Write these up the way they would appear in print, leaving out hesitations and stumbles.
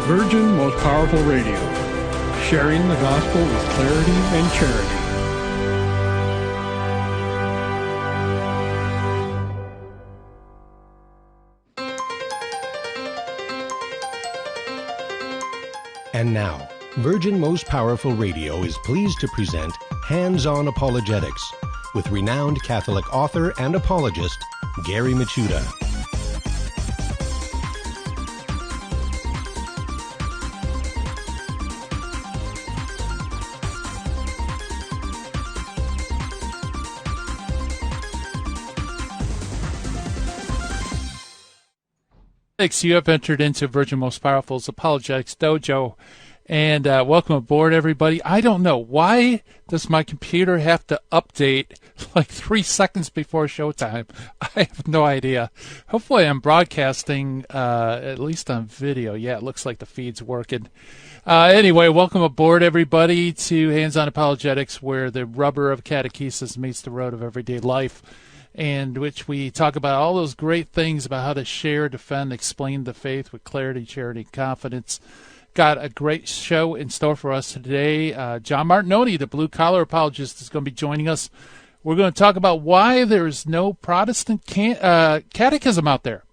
Virgin Most Powerful Radio, sharing the gospel with clarity and charity. And now, Virgin Most Powerful Radio is pleased to present Hands-On Apologetics with renowned Catholic author and apologist, Gary Michuta. You have entered into Virgin Most Powerful's Apologetics Dojo, and welcome aboard, everybody. I don't know, why does my computer have to update like 3 seconds before showtime? I have no idea. Hopefully I'm broadcasting at least on video. Yeah, it looks like the feed's working. Anyway, welcome aboard, everybody, to Hands-On Apologetics, where the rubber of catechesis meets the road of everyday life, and which we talk about all those great things about how to share, defend, explain the faith with clarity, charity, and confidence. Got a great show in store for us today. John Martignoni, the blue-collar apologist, is going to be joining us. We're going to talk about why there's no Protestant catechism out there.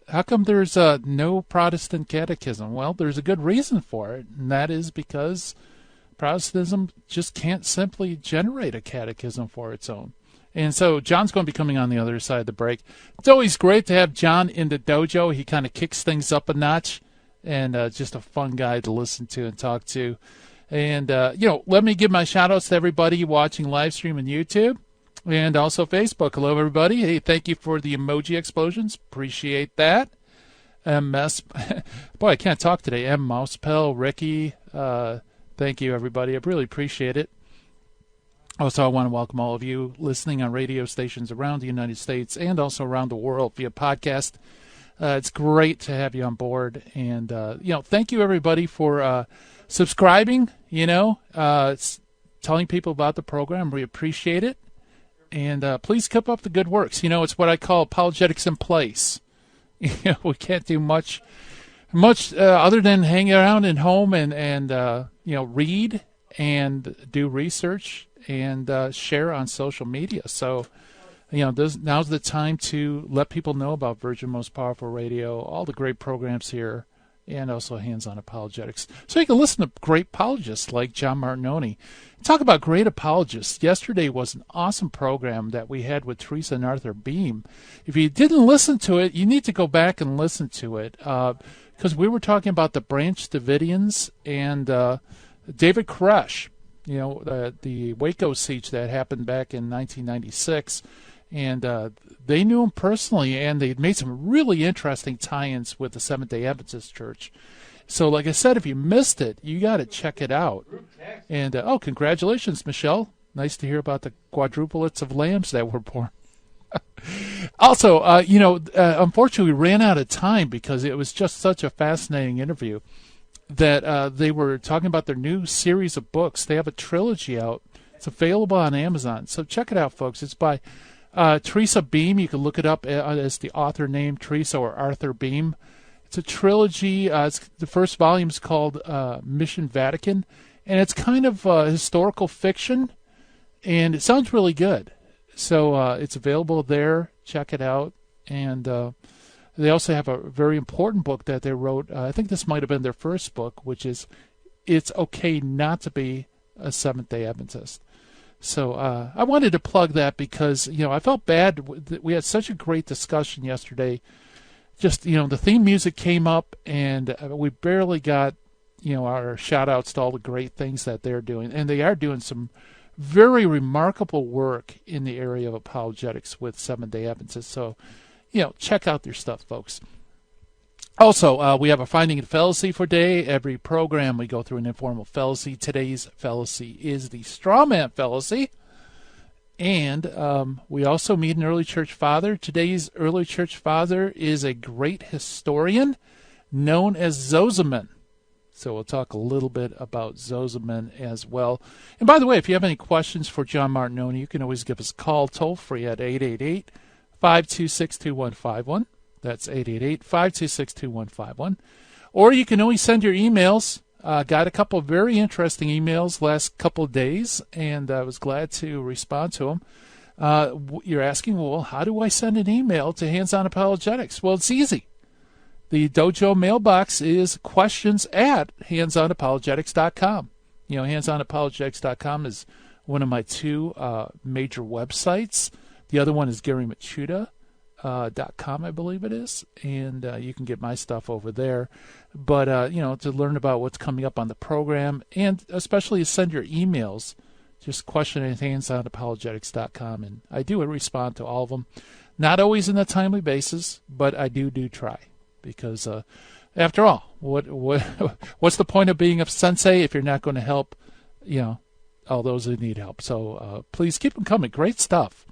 How come there's no Protestant catechism? Well, there's a good reason for it, and that is because Protestantism just can't simply generate a catechism for its own. And so John's going to be coming on the other side of the break. It's always great to have John in the dojo. He kind of kicks things up a notch, and just a fun guy to listen to and talk to. And, let me give my shout-outs to everybody watching live stream on YouTube and also Facebook. Hello, everybody. Hey, thank you for the emoji explosions. Appreciate that. MS, boy, I can't talk today. M. Mousepel, Ricky, thank you, everybody. I really appreciate it. Also, I want to welcome all of you listening on radio stations around the United States and also around the world via podcast. It's great to have you on board. And, thank you, everybody, for subscribing, telling people about the program. We appreciate it. And please keep up the good works. It's what I call apologetics in place. We can't do much other than hang around at home and read and do research and share on social media. So, now's the time to let people know about Virgin Most Powerful Radio, all the great programs here, and also Hands-On Apologetics. So you can listen to great apologists like John Martignoni. Talk about great apologists. Yesterday was an awesome program that we had with Teresa and Arthur Beam. If you didn't listen to it, you need to go back and listen to it, because we were talking about the Branch Davidians and David Koresh, the Waco siege that happened back in 1996. And they knew him personally, and they made some really interesting tie-ins with the Seventh-day Adventist Church. So, like I said, if you missed it, you got to check it out. And, congratulations, Michelle. Nice to hear about the quadruplets of lambs that were born. Also, unfortunately, we ran out of time because it was just such a fascinating interview that they were talking about their new series of books. They have a trilogy out. It's available on Amazon. So check it out, folks. It's by Teresa Beam. You can look it up as the author name, Teresa or Arthur Beam. It's a trilogy. The first volume is called Mission Vatican, and it's kind of historical fiction, and it sounds really good. So it's available there. Check it out. And they also have a very important book that they wrote. I think this might have been their first book, which is It's Okay Not to Be a Seventh-day Adventist. So I wanted to plug that because, I felt bad. We had such a great discussion yesterday. Just, the theme music came up, and we barely got, our shout-outs to all the great things that they're doing. And they are doing some very remarkable work in the area of apologetics with Seventh-day Adventists. So, check out their stuff, folks. Also, we have a Finding a Fallacy for day. Every program we go through an informal fallacy. Today's fallacy is the Strawman fallacy. And we also meet an early church father. Today's early church father is a great historian known as Sozomen. So we'll talk a little bit about Sozomen as well. And by the way, if you have any questions for John Martignoni, you can always give us a call toll-free at 888-526-2151. That's 888-526-2151. Or you can always send your emails. Got a couple of very interesting emails last couple of days, and I was glad to respond to them. You're asking, well, how do I send an email to Hands On Apologetics? Well, it's easy. The Dojo mailbox is questions@handsonapologetics.com. handsonapologetics.com is one of my two major websites. The other one is GaryMachuda.com, I believe it is, and you can get my stuff over there. But, to learn about what's coming up on the program, and especially to send your emails, just question@handsonapologetics.com, and I do respond to all of them. Not always in a timely basis, but I do try. Because after all, what's the point of being a sensei if you're not going to help, all those who need help? So please keep them coming. Great stuff.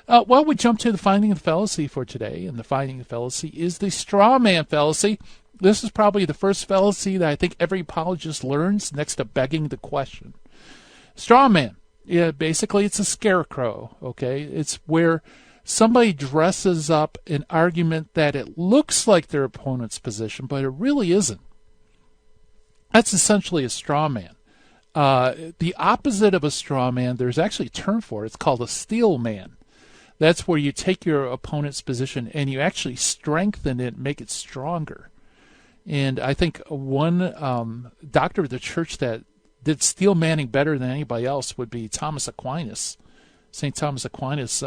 Well, we jump to the finding of the fallacy for today, and the finding of the fallacy is the Strawman fallacy. This is probably the first fallacy that I think every apologist learns next to begging the question. Strawman, basically it's a scarecrow, okay? It's where somebody dresses up an argument that it looks like their opponent's position, but it really isn't. That's essentially a straw man. The opposite of a straw man, there's actually a term for it. It's called a steel man. That's where you take your opponent's position and you actually strengthen it, make it stronger. And I think one doctor of the church that did steel manning better than anybody else would be Thomas Aquinas. St. Thomas Aquinas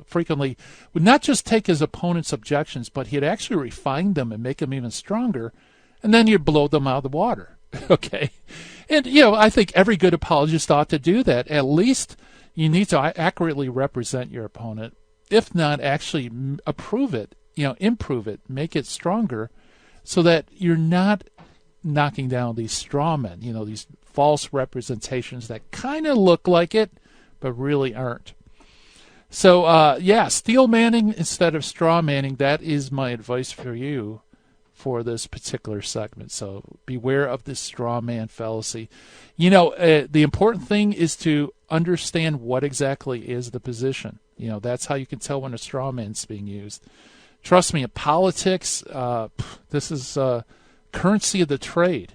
frequently would not just take his opponent's objections, but he'd actually refine them and make them even stronger, and then you'd blow them out of the water. Okay? And, I think every good apologist ought to do that. At least you need to accurately represent your opponent, if not actually improve it, make it stronger, so that you're not knocking down these straw men, these false representations that kind of look like it, but really aren't. So, steel manning instead of straw manning, that is my advice for you for this particular segment. So beware of this straw man fallacy. The important thing is to understand what exactly is the position. That's how you can tell when a straw man's being used. Trust me, in politics, this is currency of the trade.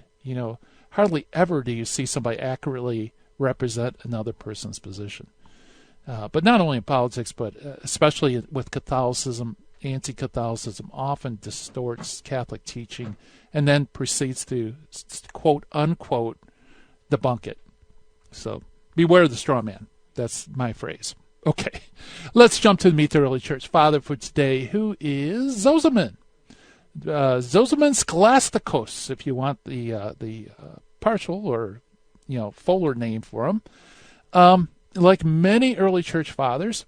Hardly ever do you see somebody accurately represent another person's position. But not only in politics, but especially with Catholicism, anti-Catholicism often distorts Catholic teaching and then proceeds to, quote, unquote, debunk it. So beware of the straw man. That's my phrase. Okay, let's jump to the Meet the Early Church Father for today, who is Sozomen. Sozomen Scholasticos, if you want the partial or fuller name for him. Like many early church fathers,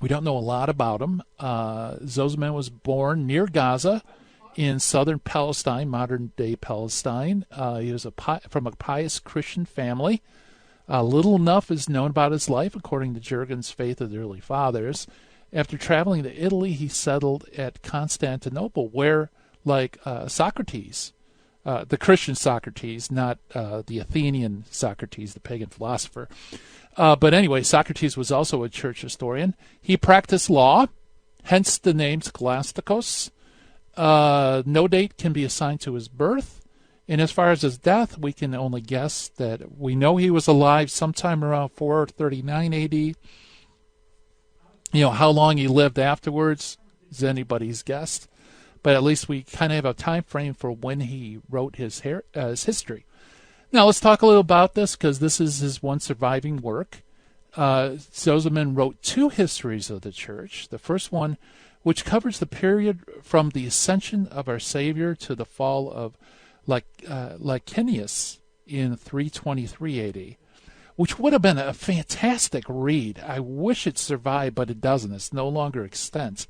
we don't know a lot about him. Sozomen was born near Gaza in southern Palestine, modern-day Palestine. He was from a pious Christian family. Little enough is known about his life, according to Jurgen's Faith of the Early Fathers. After traveling to Italy, he settled at Constantinople, where, like Socrates, the Christian Socrates, not the Athenian Socrates, the pagan philosopher. But anyway, Socrates was also a church historian. He practiced law, hence the name Scholasticos. No date can be assigned to his birth. And as far as his death, we can only guess that we know he was alive sometime around 439 A.D. How long he lived afterwards is anybody's guess. But at least we kind of have a time frame for when he wrote his history. Now, let's talk a little about this, because this is his one surviving work. Sozomen wrote two histories of the church. The first one, which covers the period from the ascension of our Savior to the fall of Licinius in 323 A.D., which would have been a fantastic read. I wish it survived, but it doesn't. It's no longer extant.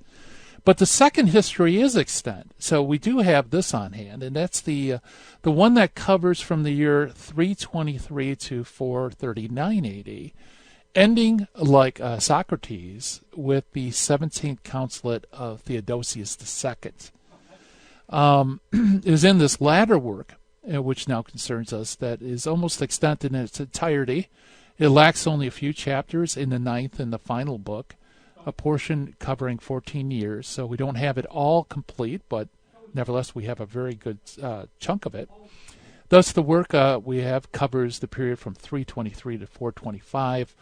But the second history is extant, so we do have this on hand, and that's the one that covers from the year 323 to 439 A.D., ending like Socrates with the 17th consulate of Theodosius II. It is in this latter work, which now concerns us, that is almost extant in its entirety. It lacks only a few chapters in the ninth and the final book. a portion covering 14 years, so we don't have it all complete, but nevertheless we have a very good chunk of it. Thus, the work we have covers the period from 323 to 425.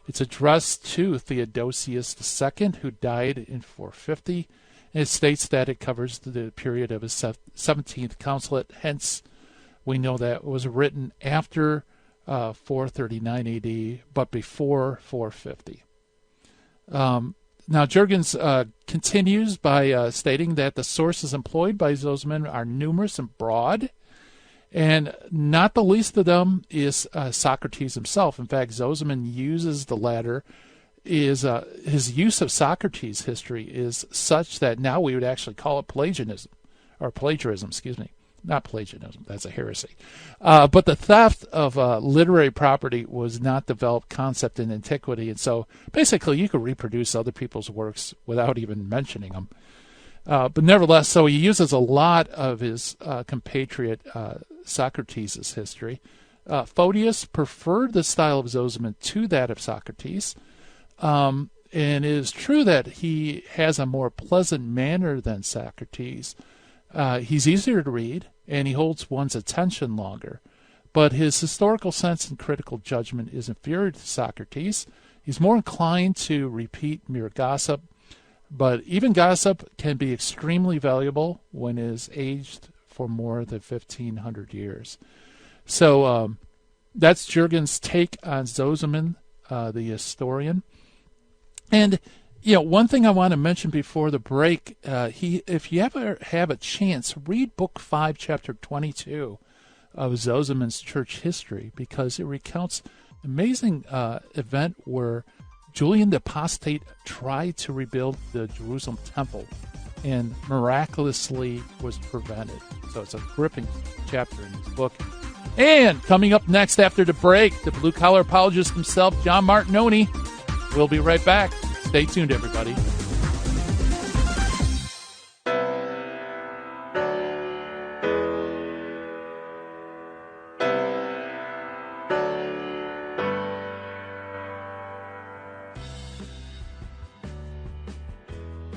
It's addressed to Theodosius II, who died in 450, and it states that it covers the period of his 17th consulate. Hence, we know that it was written after 439 AD, but before 450. Now, Jurgens continues by stating that the sources employed by Sozomen are numerous and broad, and not the least of them is Socrates himself. In fact, Sozomen uses the latter. His use of Socrates' history is such that now we would actually call it plagiarism, excuse me. Not plagiarism, that's a heresy. But the theft of literary property was not developed concept in antiquity, and so basically you could reproduce other people's works without even mentioning them. But nevertheless, so he uses a lot of his compatriot Socrates' history. Photius preferred the style of Sozomen to that of Socrates, and it is true that he has a more pleasant manner than Socrates. He's easier to read, and he holds one's attention longer. But his historical sense and critical judgment is inferior to Socrates. He's more inclined to repeat mere gossip, but even gossip can be extremely valuable when it is aged for more than 1,500 years. So that's Jurgens' take on Sozomen, the historian. And one thing I want to mention before the break, if you ever have a chance, read Book 5, Chapter 22 of Sozomen's church history, because it recounts an amazing event where Julian the Apostate tried to rebuild the Jerusalem temple and miraculously was prevented. So it's a gripping chapter in this book. And coming up next after the break, the blue-collar apologist himself, John Martignoni. We'll be right back. Stay tuned, everybody.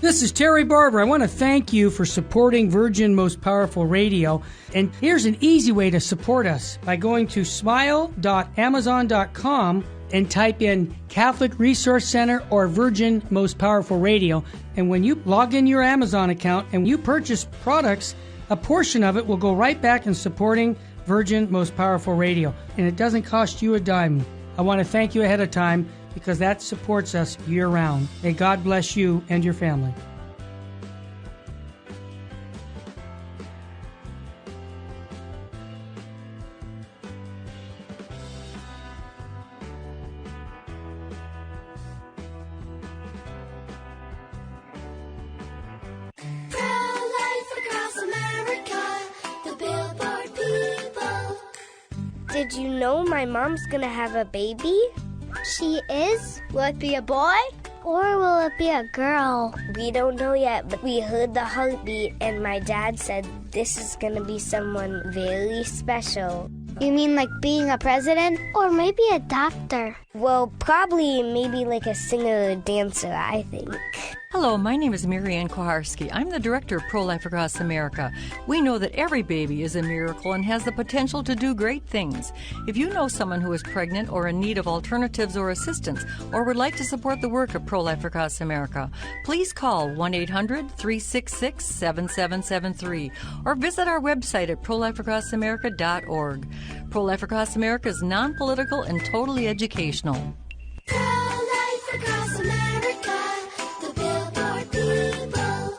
This is Terry Barber. I want to thank you for supporting Virgin Most Powerful Radio. And here's an easy way to support us by going to smile.amazon.com and type in Catholic Resource Center or Virgin Most Powerful Radio. And when you log in your Amazon account and you purchase products, a portion of it will go right back in supporting Virgin Most Powerful Radio. And it doesn't cost you a dime. I want to thank you ahead of time because that supports us year-round. May God bless you and your family. Did you know my mom's gonna have a baby? She is? Will it be a boy? Or will it be a girl? We don't know yet, but we heard the heartbeat and my dad said this is gonna be someone very special. You mean like being a president? Or maybe a doctor? Well, probably maybe like a singer or dancer, I think. Hello, my name is Marianne Koharski. I'm the director of Pro-Life Across America. We know that every baby is a miracle and has the potential to do great things. If you know someone who is pregnant or in need of alternatives or assistance, or would like to support the work of Pro-Life Across America, please call 1-800-366-7773 or visit our website at prolifeacrossamerica.org. Pro-Life Across America is non-political and totally educational. Pro-Life Across America, the Billboard people.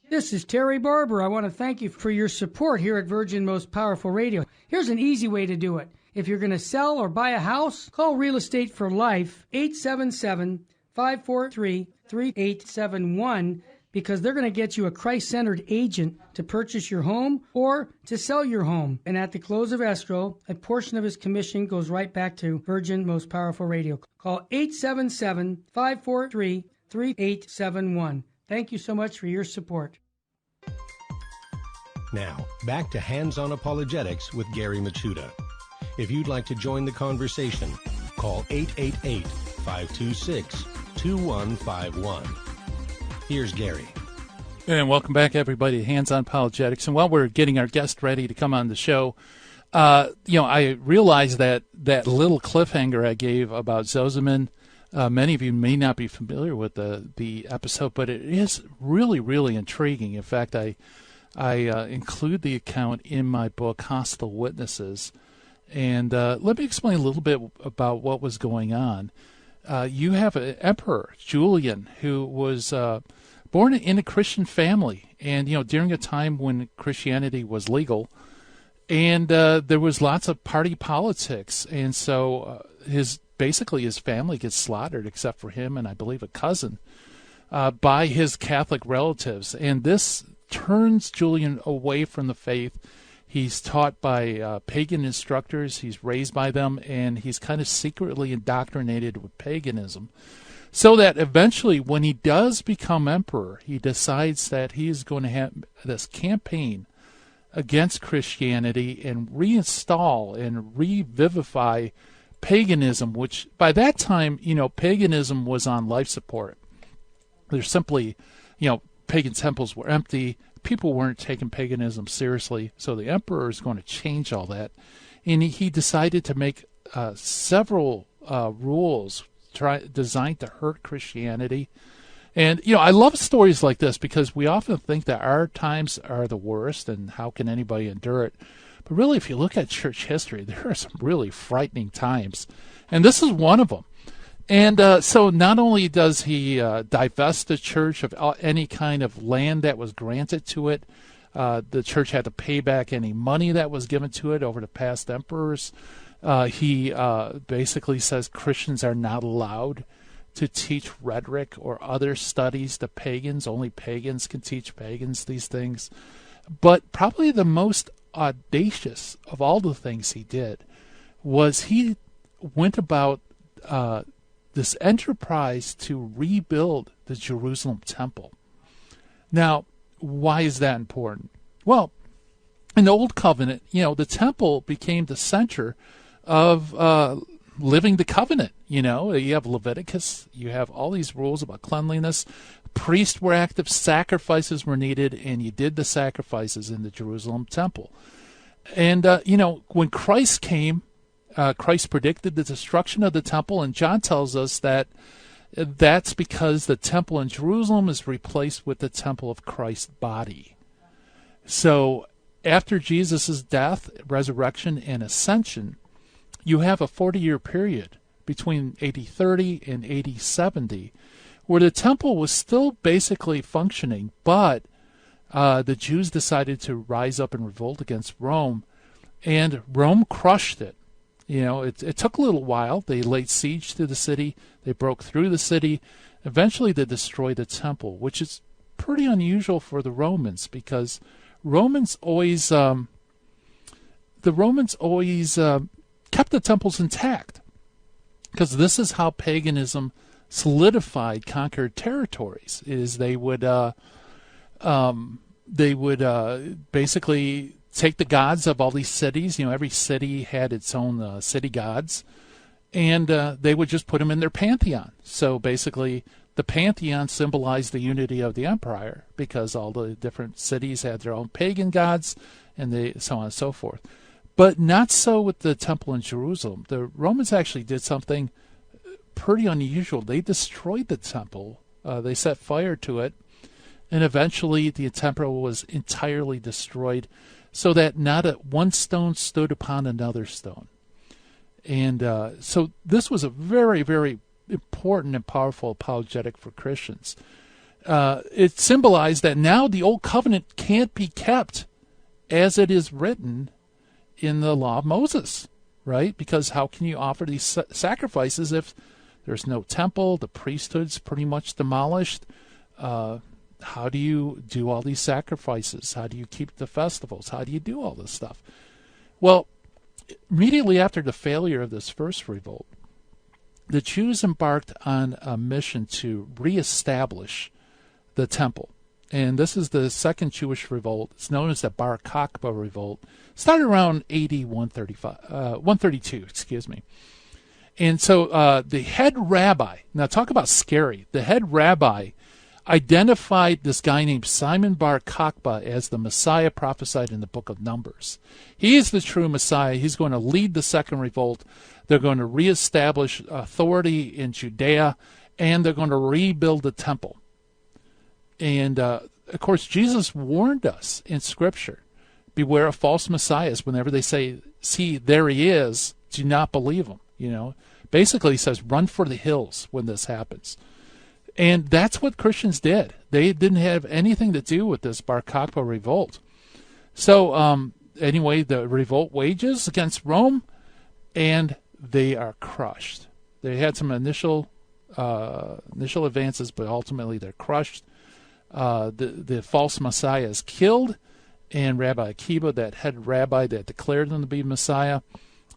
This is Terry Barber. I want to thank you for your support here at Virgin Most Powerful Radio. Here's an easy way to do it. If you're going to sell or buy a house, call Real Estate for Life, 877-543-3871, because they're going to get you a Christ-centered agent to purchase your home or to sell your home. And at the close of escrow, a portion of his commission goes right back to Virgin Most Powerful Radio. Call 877-543-3871. Thank you so much for your support. Now, back to Hands-on Apologetics with Gary Machuda. If you'd like to join the conversation, call 888-526 2151. Here's Gary. And welcome back, everybody, to Hands on Apologetics. And while we're getting our guest ready to come on the show, I realized that little cliffhanger I gave about Sozomen, many of you may not be familiar with the episode, but it is really, really intriguing. In fact, I include the account in my book, Hostile Witnesses. And let me explain a little bit about what was going on. You have an emperor, Julian, who was born in a Christian family, and during a time when Christianity was legal, and there was lots of party politics, and so his family gets slaughtered, except for him and I believe a cousin, by his Catholic relatives, and this turns Julian away from the faith. He's taught by pagan instructors, he's raised by them, and he's kind of secretly indoctrinated with paganism. So that eventually, when he does become emperor, he decides that he is going to have this campaign against Christianity and reinstall and revivify paganism, which by that time, paganism was on life support. There's simply, pagan temples were empty. People weren't taking paganism seriously, so the emperor is going to change all that. And he decided to make several rules designed to hurt Christianity. And, I love stories like this because we often think that our times are the worst and how can anybody endure it. But really, if you look at church history, there are some really frightening times. And this is one of them. And so not only does he divest the church of any kind of land that was granted to it, the church had to pay back any money that was given to it over the past emperors. He basically says Christians are not allowed to teach rhetoric or other studies to pagans. Only pagans can teach pagans these things. But probably the most audacious of all the things he did was he went about this enterprise to rebuild the Jerusalem temple. Now, why is that important? Well, in the Old Covenant, the temple became the center of living the covenant. You have Leviticus, you have all these rules about cleanliness. Priests were active, sacrifices were needed, and you did the sacrifices in the Jerusalem temple. And, when Christ came, Christ predicted the destruction of the temple, and John tells us that that's because the temple in Jerusalem is replaced with the temple of Christ's body. So after Jesus' death, resurrection, and ascension, you have a 40-year period between AD 30 and AD 70 where the temple was still basically functioning, but the Jews decided to rise up and revolt against Rome, and Rome crushed it. It took a little while. They laid siege to the city. They broke through the city. Eventually, they destroyed the temple, which is pretty unusual for the Romans because Romans always kept the temples intact, because this is how paganism solidified conquered territories. Is they would basically take the gods of all these cities. Every city had its own city gods, and they would just put them in their pantheon. So basically, the pantheon symbolized the unity of the empire because all the different cities had their own pagan gods, and so on and so forth. But not so with the temple in Jerusalem. The Romans actually did something pretty unusual. They destroyed the temple. They set fire to it, and eventually the temple was entirely destroyed, so that not one stone stood upon another stone. And so this was a very, very important and powerful apologetic for Christians. It symbolized that now the Old Covenant can't be kept as it is written in the law of Moses, right? Because how can you offer these sacrifices if there's no temple, the priesthood's pretty much demolished? How do you do all these sacrifices? How do you keep the festivals? How do you do all this stuff? Well, immediately after the failure of this first revolt, the Jews embarked on a mission to reestablish the temple. And this is the second Jewish revolt. It's known as the Bar Kokhba revolt. Started around AD 132, And so the head rabbi, now talk about scary, the head rabbi identified this guy named Simon Bar Kokhba as the Messiah prophesied in the book of Numbers. He is the true Messiah. He's going to lead the second revolt. They're going to reestablish authority in Judea, and they're going to rebuild the temple. And, of course, Jesus warned us in Scripture, beware of false messiahs. Whenever they say, see, there he is, do not believe him. You know, basically he says, run for the hills when this happens. And that's what Christians did. They didn't have anything to do with this Bar Kokhba revolt. So anyway, the revolt wages against Rome, and they are crushed. They had some initial advances, but ultimately they're crushed. The false Messiah is killed, and Rabbi Akiba, that head rabbi that declared him to be Messiah,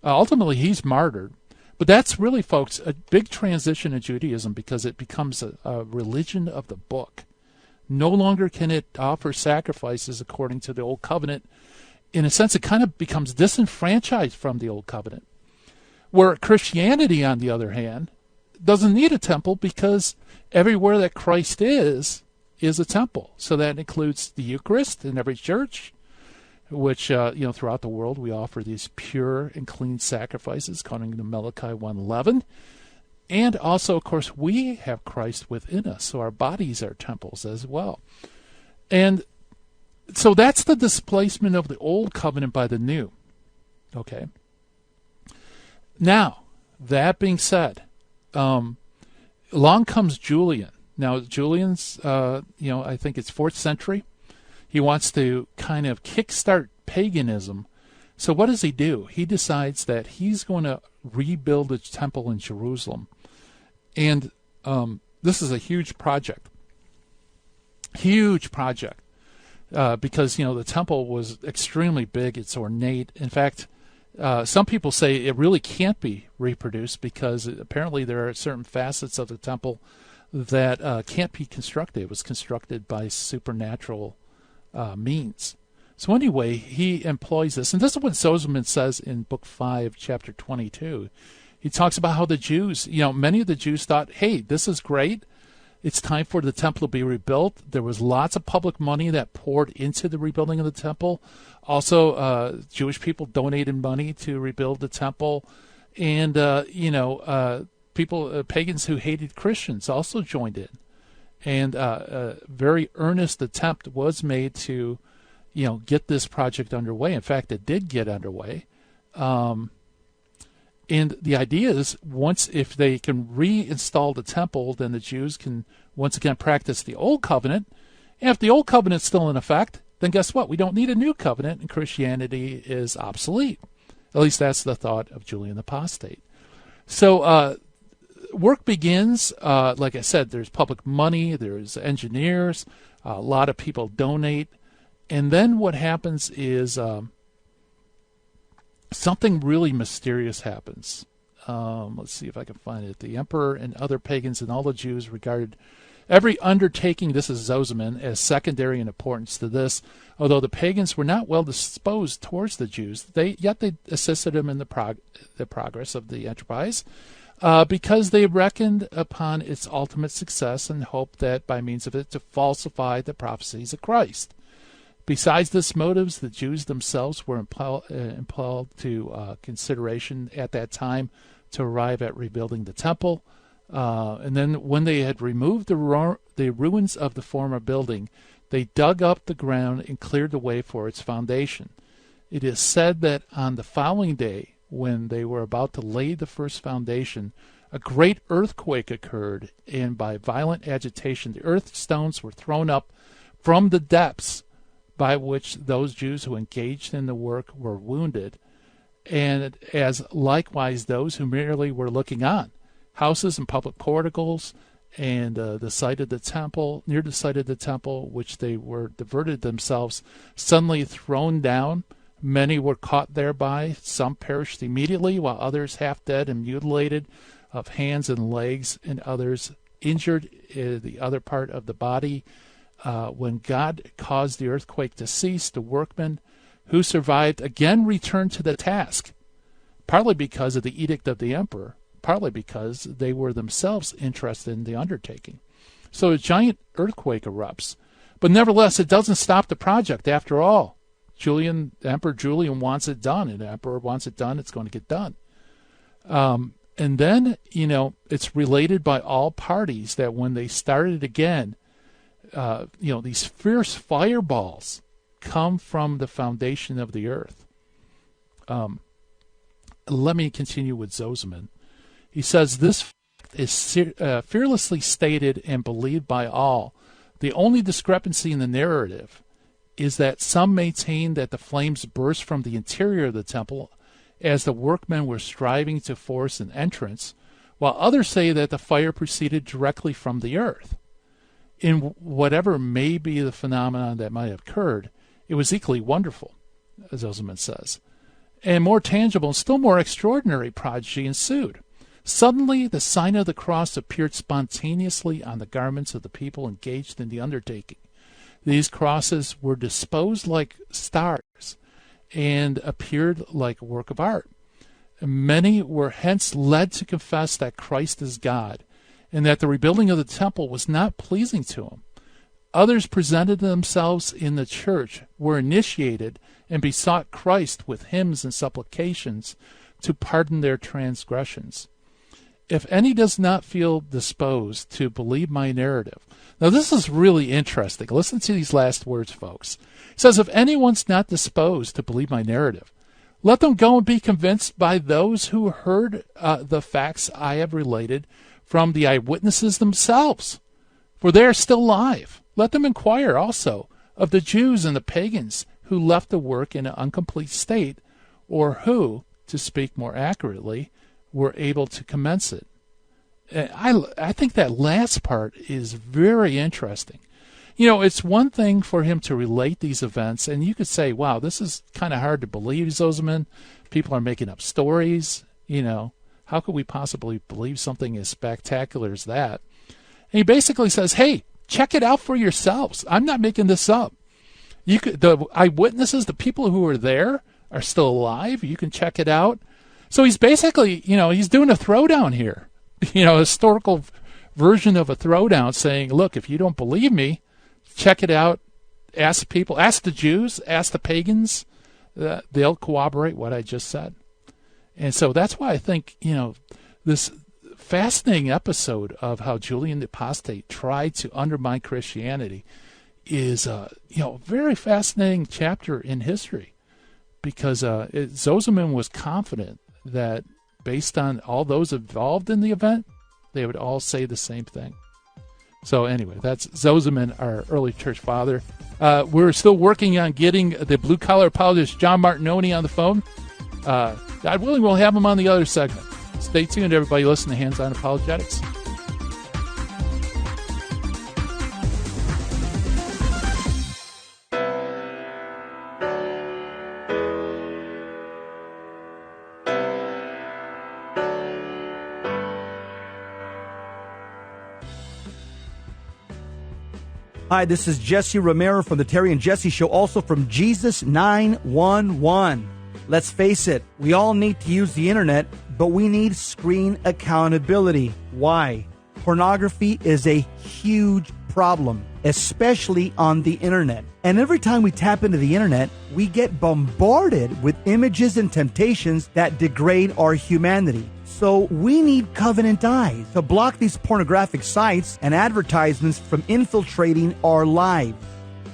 ultimately he's martyred. But that's really, folks, a big transition in Judaism, because it becomes a religion of the book. No longer can it offer sacrifices according to the Old Covenant. In a sense, it kind of becomes disenfranchised from the Old Covenant. Where Christianity, on the other hand, doesn't need a temple, because everywhere that Christ is a temple. So that includes the Eucharist in every church, which, throughout the world we offer these pure and clean sacrifices, according to Malachi 1:11. And also, of course, we have Christ within us, so our bodies are temples as well. And so that's the displacement of the Old Covenant by the New. Okay. Now, that being said, along comes Julian. Now, Julian's, I think it's 4th century. He wants to kind of kickstart paganism. So what does he do? He decides that he's going to rebuild a temple in Jerusalem. And this is a huge project. Huge project. Because, the temple was extremely big. It's ornate. In fact, some people say it really can't be reproduced, because apparently there are certain facets of the temple that can't be constructed. It was constructed by supernatural means. So anyway, he employs this. And this is what Sozomen says in Book 5, Chapter 22. He talks about how the Jews, many of the Jews thought, hey, this is great. It's time for the temple to be rebuilt. There was lots of public money that poured into the rebuilding of the temple. Also, Jewish people donated money to rebuild the temple. And, pagans who hated Christians also joined in. And a very earnest attempt was made to, get this project underway. In fact, it did get underway. And the idea is, if they can reinstall the temple, then the Jews can once again practice the Old Covenant. And if the Old Covenant's still in effect, then guess what? We don't need a new covenant, and Christianity is obsolete. At least that's the thought of Julian the Apostate. So work begins. Like I said, there's public money, there's engineers, a lot of people donate. And then what happens is something really mysterious happens. Let's see if I can find it. The emperor and other pagans and all the Jews regarded every undertaking, this is Sozomen, as secondary in importance to this. Although the pagans were not well disposed towards the Jews, yet they assisted them in the progress of the enterprise, because they reckoned upon its ultimate success and hoped that by means of it to falsify the prophecies of Christ. Besides this motives, the Jews themselves were impelled to consideration at that time to arrive at rebuilding the temple. And then when they had removed the ruins of the former building, they dug up the ground and cleared the way for its foundation. It is said that on the following day, when they were about to lay the first foundation, a great earthquake occurred, and by violent agitation the earth stones were thrown up from the depths, by which those Jews who engaged in the work were wounded, and as likewise those who merely were looking on. Houses and public porticles and the site of the temple, near the site of the temple, which they were diverted themselves, suddenly thrown down. Many were caught thereby. Some perished immediately, while others, half dead and mutilated of hands and legs, and others injured the other part of the body. When God caused the earthquake to cease, the workmen who survived again returned to the task, partly because of the edict of the emperor, partly because they were themselves interested in the undertaking. So a giant earthquake erupts. But nevertheless, it doesn't stop the project. After all, Emperor Julian wants it done, and the emperor wants it done, it's going to get done. And then, it's related by all parties that when they started again, these fierce fireballs come from the foundation of the earth. Let me continue with Sozomen. He says, this is fearlessly stated and believed by all. The only discrepancy in the narrative is that some maintain that the flames burst from the interior of the temple as the workmen were striving to force an entrance, while others say that the fire proceeded directly from the earth. In whatever may be the phenomenon that might have occurred, it was equally wonderful, as Sozomen says. And more tangible and still more extraordinary prodigy ensued. Suddenly, the sign of the cross appeared spontaneously on the garments of the people engaged in the undertaking. These crosses were disposed like stars and appeared like a work of art. Many were hence led to confess that Christ is God, and that the rebuilding of the temple was not pleasing to him. Others presented themselves in the church, were initiated, and besought Christ with hymns and supplications to pardon their transgressions. If any does not feel disposed to believe my narrative. Now this is really interesting. Listen to these last words, folks. It says, if anyone's not disposed to believe my narrative, let them go and be convinced by those who heard the facts I have related from the eyewitnesses themselves, for they are still alive. Let them inquire also of the Jews and the pagans who left the work in an incomplete state, or who, to speak more accurately, were able to commence it. I think that last part is very interesting. It's one thing for him to relate these events, and you could say, wow, this is kind of hard to believe, Sozomen. People are making up stories. How could we possibly believe something as spectacular as that? And he basically says, hey, check it out for yourselves. I'm not making this up. The eyewitnesses, the people who were there, are still alive. You can check it out. So he's basically, he's doing a throwdown here, a historical version of a throwdown, saying, look, if you don't believe me, check it out. Ask people, ask the Jews, ask the pagans. They'll corroborate what I just said. And so that's why I think, this fascinating episode of how Julian the Apostate tried to undermine Christianity is, a very fascinating chapter in history, because Sozomen was confident that based on all those involved in the event, they would all say the same thing. So anyway, that's Sozomen, our early church father. We're still working on getting the blue-collar apologist John Martignoni on the phone. God willing, we'll have him on the other segment. Stay tuned, everybody. Listen to Hands On Apologetics. Hi, this is Jesse Romero from the Terry and Jesse Show, also from Jesus 911. Let's face it, we all need to use the internet, but we need screen accountability. Why? Pornography is a huge problem, especially on the internet. And every time we tap into the internet, we get bombarded with images and temptations that degrade our humanity. So we need Covenant Eyes to block these pornographic sites and advertisements from infiltrating our lives.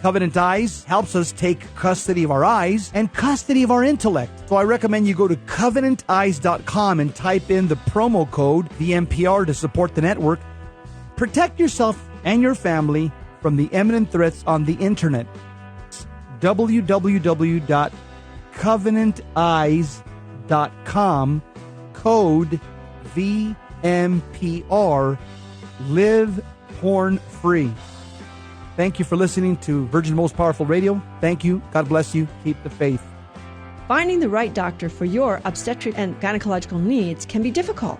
Covenant Eyes helps us take custody of our eyes and custody of our intellect. So I recommend you go to covenanteyes.com and type in the promo code VMPR to support the network. Protect yourself and your family from the imminent threats on the internet. www.covenanteyes.com, code VMPR, live porn free. Thank you for listening to Virgin Most Powerful Radio. Thank you. God bless you. Keep the faith. Finding the right doctor for your obstetric and gynecological needs can be difficult.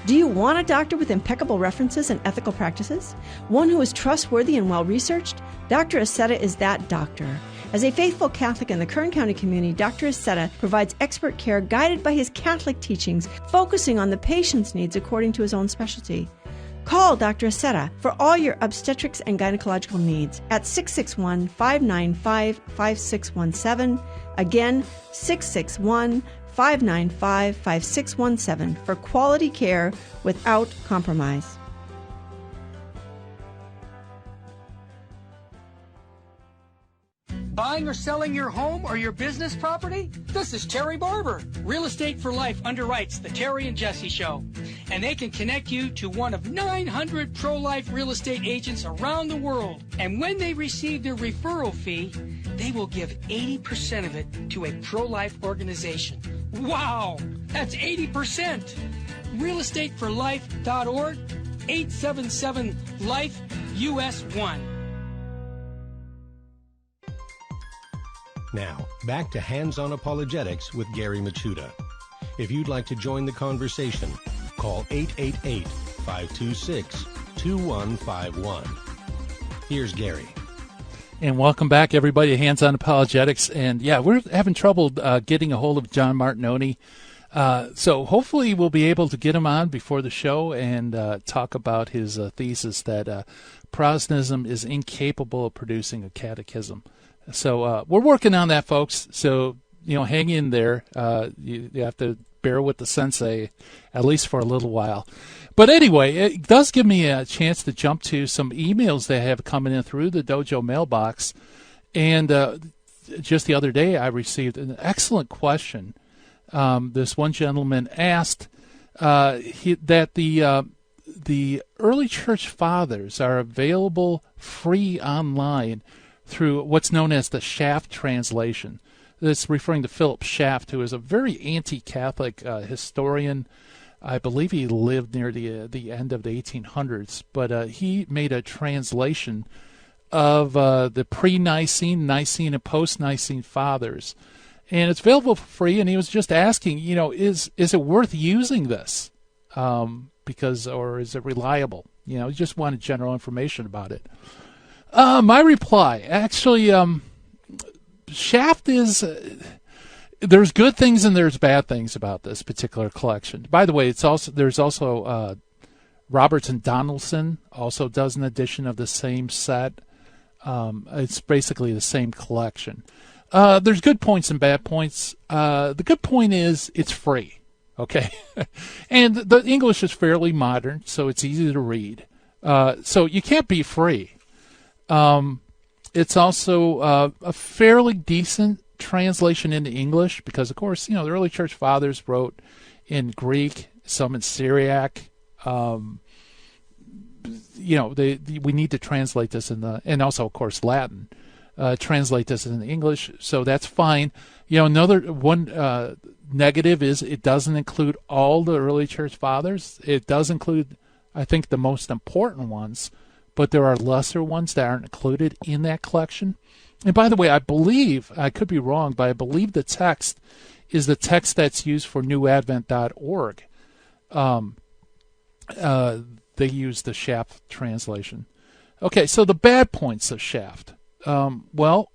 Do you want a doctor with impeccable references and ethical practices? One who is trustworthy and well-researched? Dr. Aceta is that doctor. As a faithful Catholic in the Kern County community, Dr. Aceta provides expert care guided by his Catholic teachings, focusing on the patient's needs according to his own specialty. Call Dr. Aceta for all your obstetrics and gynecological needs at 661-595-5617. Again, 661-595-5617 for quality care without compromise. Buying or selling your home or your business property? This is Terry Barber. Real Estate for Life underwrites the Terry and Jesse Show. And they can connect you to one of 900 pro-life real estate agents around the world. And when they receive their referral fee, they will give 80% of it to a pro-life organization. Wow! That's 80%! realestateforlife.org, 877-LIFE-US1. Now, back to Hands on Apologetics with Gary Machuda. If you'd like to join the conversation, call 888-526-2151. Here's Gary. And welcome back, everybody, to Hands on Apologetics. And, yeah, we're having trouble getting a hold of John Martignoni. So hopefully we'll be able to get him on before the show and talk about his thesis that Protestantism is incapable of producing a catechism. So we're working on that, folks. So, hang in there. You have to bear with the sensei, at least for a little while. But anyway, it does give me a chance to jump to some emails that have coming in through the Dojo mailbox. And just the other day, I received an excellent question. This one gentleman asked that the early church fathers are available free online through what's known as the Schaff translation. This is referring to Philip Schaff, who is a very anti-Catholic historian. I believe he lived near the end of the 1800s, but he made a translation of the pre-Nicene, Nicene, and post-Nicene fathers. And it's available for free, and he was just asking, is it worth using this? Or is it reliable? He just wanted general information about it. My reply, actually, Shaft is, there's good things and there's bad things about this particular collection. By the way, there's also Roberts and Donaldson also does an edition of the same set. It's basically the same collection. There's good points and bad points. The good point is it's free, okay? And the English is fairly modern, so it's easy to read. So you can't be free. It's also a fairly decent translation into English because, of course, the early church fathers wrote in Greek, some in Syriac. We need to translate this and also, of course, Latin. Translate this in English, so that's fine. Another one negative is it doesn't include all the early church fathers. It does include, I think, the most important ones, but there are lesser ones that aren't included in that collection. And by the way, I believe, I could be wrong, but I believe the text is the text that's used for newadvent.org. They use the Shaft translation. Okay, so the bad points of Shaft.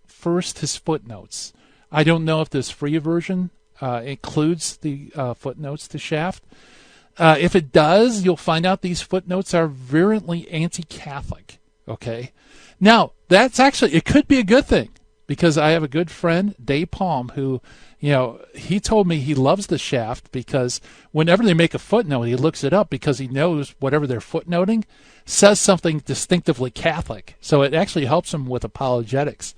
First, his footnotes. I don't know if this free version includes the footnotes to Shaft. If it does, you'll find out these footnotes are virulently anti-Catholic. Okay? Now, that's actually, it could be a good thing because I have a good friend, Dave Palm, who, he told me he loves the Shaft because whenever they make a footnote, he looks it up because he knows whatever they're footnoting says something distinctively Catholic. So it actually helps him with apologetics.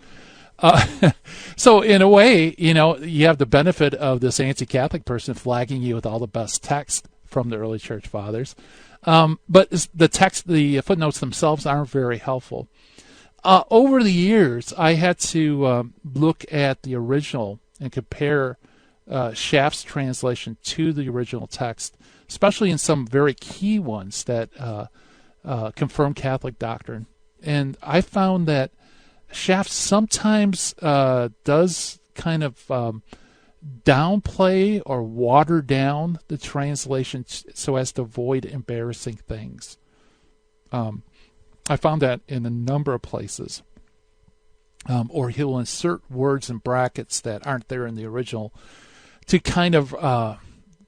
So in a way, you have the benefit of this anti-Catholic person flagging you with all the best text from the early church fathers. But the footnotes themselves aren't very helpful. Over the years, I had to look at the original and compare Shaft's translation to the original text, especially in some very key ones that confirm Catholic doctrine. And I found that Shaft sometimes does kind of downplay or water down the translation so as to avoid embarrassing things. I found that in a number of places. or he'll insert words and brackets that aren't there in the original to kind of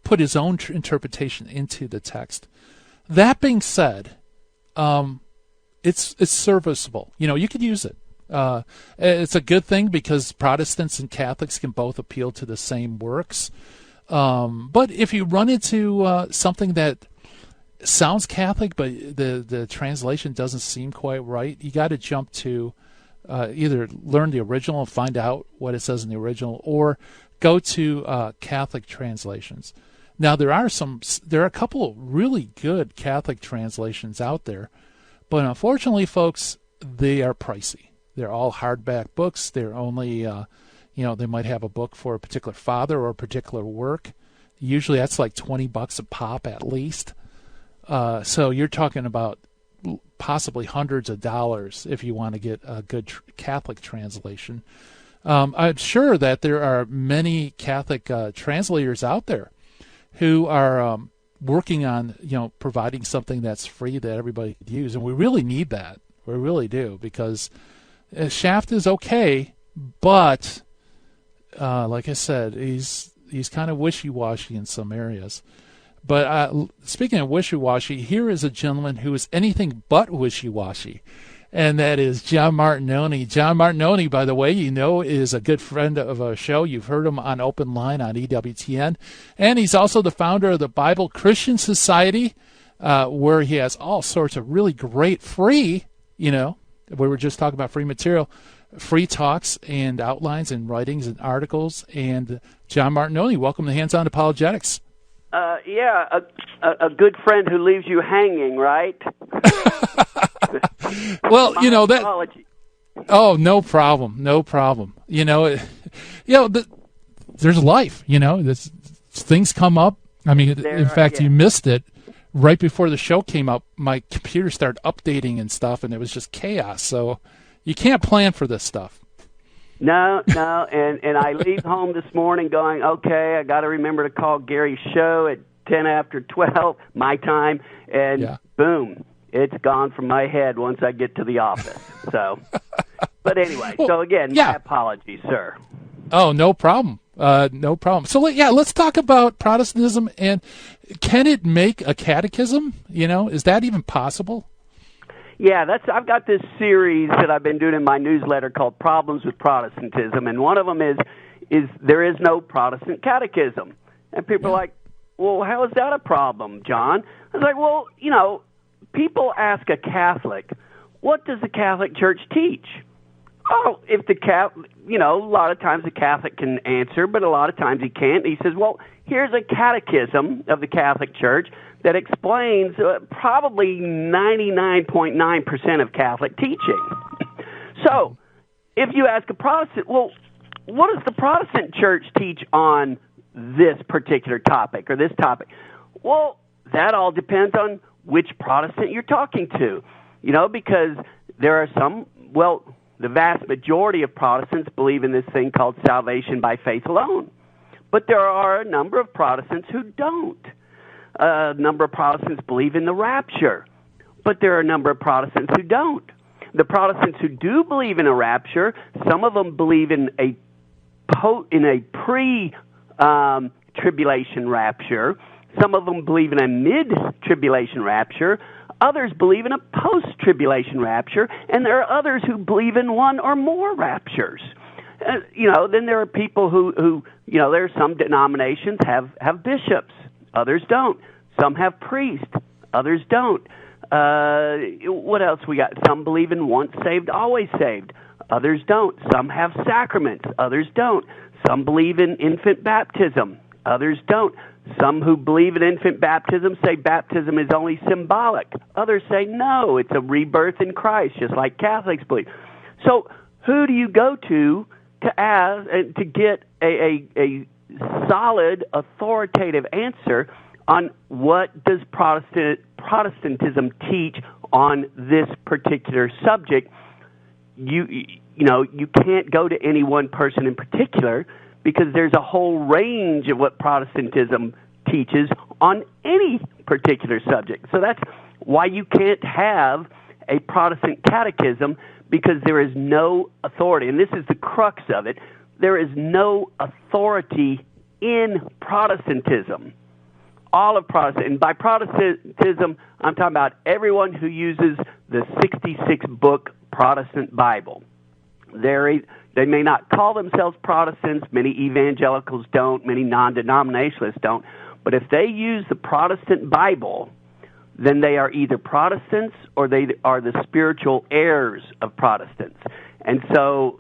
put his own interpretation into the text. That being said, it's serviceable. You could use it. It's a good thing because Protestants and Catholics can both appeal to the same works. But if you run into something that sounds Catholic, but the translation doesn't seem quite right, you got to jump to either learn the original and find out what it says in the original, or go to Catholic translations. Now there are a couple of really good Catholic translations out there, but unfortunately, folks, they are pricey. They're all hardback books. They're only, they might have a book for a particular father or a particular work. Usually that's like $20 a pop at least. So you're talking about possibly hundreds of dollars if you want to get a good Catholic translation. I'm sure that there are many Catholic translators out there who are working on, providing something that's free that everybody could use. And we really need that. We really do, because Shaft is okay, but like I said, he's kind of wishy-washy in some areas. But speaking of wishy-washy, here is a gentleman who is anything but wishy-washy, and that is John Martignoni. John Martignoni, by the way, is a good friend of our show. You've heard him on Open Line on EWTN. And he's also the founder of the Bible Christian Society, where he has all sorts of really great free, we were just talking about free material, free talks and outlines and writings and articles. And John Martignoni, welcome to Hands On Apologetics. A good friend who leaves you hanging, right? Well, that. Apology. Oh, no problem. There's life. Things come up. I mean, in fact, you missed it. Right before the show came up, my computer started updating and stuff, and it was just chaos. So you can't plan for this stuff. No, and I leave home this morning going, okay, I got to remember to call Gary's show at 10 after 12, my time, and boom, it's gone from my head once I get to the office. So, but anyway, my apologies, sir. Oh, no problem. No problem. So, let's talk about Protestantism, and can it make a catechism? Is that even possible? Yeah, I've got this series that I've been doing in my newsletter called Problems with Protestantism, and one of them is there is no Protestant catechism. And people are like, well, how is that a problem, John? I was like, well, people ask a Catholic, what does the Catholic Church teach? Oh, if a lot of times the Catholic can answer, but a lot of times he can't. He says, well, here's a catechism of the Catholic Church that explains probably 99.9% of Catholic teaching. So, if you ask a Protestant, well, what does the Protestant Church teach on this particular topic or this topic? Well, that all depends on which Protestant you're talking to, because there are some, the vast majority of Protestants believe in this thing called salvation by faith alone. But there are a number of Protestants who don't. A number of Protestants believe in the rapture, but there are a number of Protestants who don't. The Protestants who do believe in a rapture, some of them believe in a pre-tribulation rapture. Some of them believe in a mid-tribulation rapture. Others believe in a post-tribulation rapture, and there are others who believe in one or more raptures. Then there are people who there are some denominations have bishops, others don't. Some have priests, others don't. What else we got? Some believe in once saved, always saved, others don't. Some have sacraments, others don't. Some believe in infant baptism, others don't. Some who believe in infant baptism say baptism is only symbolic. Others say no, it's a rebirth in Christ, just like Catholics believe. So who do you go to ask and to get a solid, authoritative answer on what does Protestantism teach on this particular subject? You can't go to any one person in particular, because there's a whole range of what Protestantism teaches on any particular subject. So that's why you can't have a Protestant catechism, because there is no authority, and this is the crux of it. There is no authority in Protestantism. All of Protestant, and by Protestantism, I'm talking about everyone who uses the 66-book Protestant Bible. They may not call themselves Protestants. Many evangelicals don't. Many non-denominationalists don't. But if they use the Protestant Bible, then they are either Protestants or they are the spiritual heirs of Protestants. And so